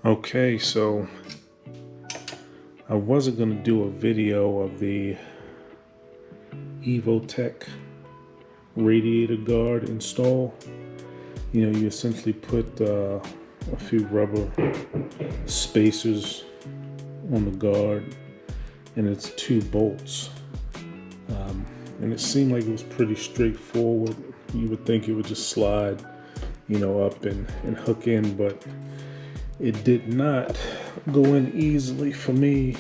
Okay, so I wasn't going to do a video of the Evotech radiator guard install. You know, you essentially put a few rubber spacers on the guard, and it's 2 bolts. And it seemed like it was pretty straightforward. You would think it would just slide, you know, up and hook in, but it did not go in easily for me.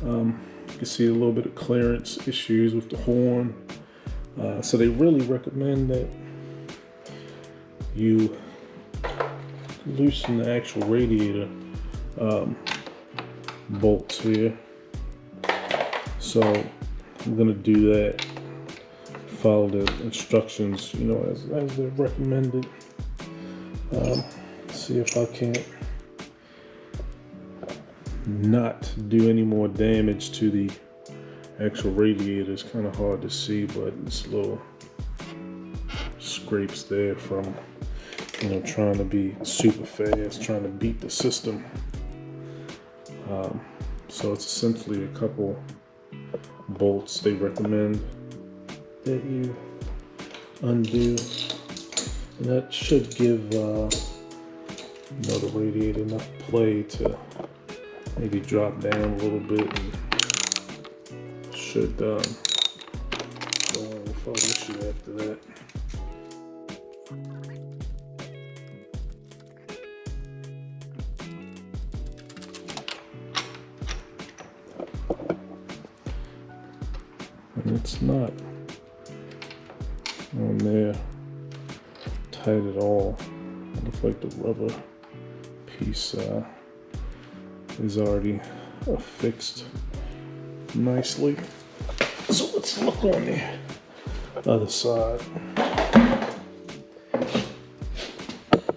You can see a little bit of clearance issues with the horn. So they really recommend that you loosen the actual radiator bolts here. So I'm gonna do that. Follow the instructions, you know, as they're recommended. See if I can't not do any more damage to the actual radiator. It's kind of hard to see, but it's little scrapes there from, you know, trying to be super fast, trying to beat the system. So it's essentially a couple bolts they recommend that you undo, and that should give you know, the radiator enough play to maybe drop down a little bit, and should go on without issue after that. And it's not on there tight at all. It looks like the rubber piece is already affixed nicely. So let's look on the other side.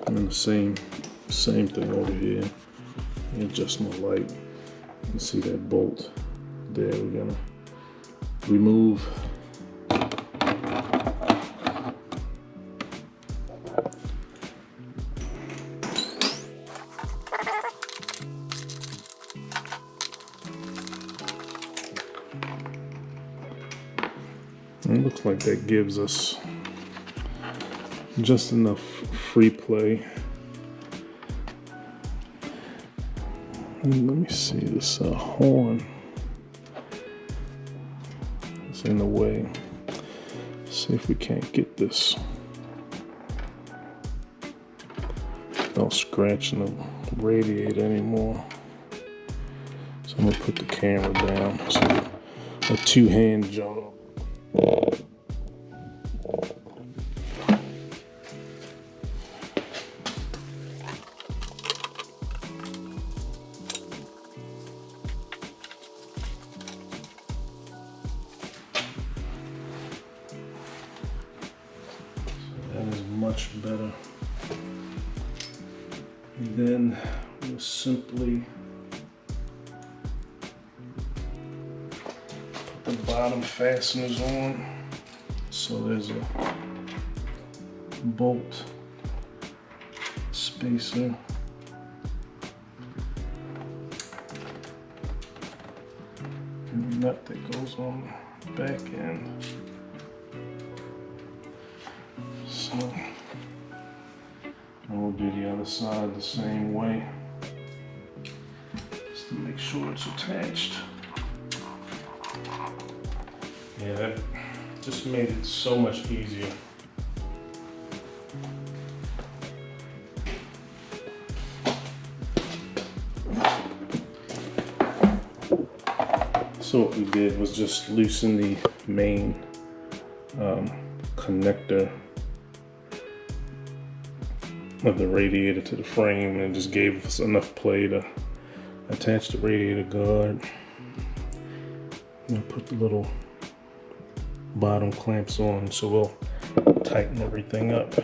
And the same thing over here. Adjust my light. You can see that bolt there. We're gonna remove. It looks like that gives us just enough free play. And let me see this horn. It's in the way. See if we can't get this without scratching the radiator anymore. So I'm gonna put the camera down. So a 2-hand job. That is much better. And then we'll simply put the bottom fasteners on. So there's a bolt spacer. And the nut that goes on the back end. So, and we'll do the other side the same way, just to make sure it's attached. Yeah, that just made it so much easier. So what we did was just loosen the main connector of the radiator to the frame, and it just gave us enough play to attach the radiator guard. And put the little bottom clamps on, so we'll tighten everything up.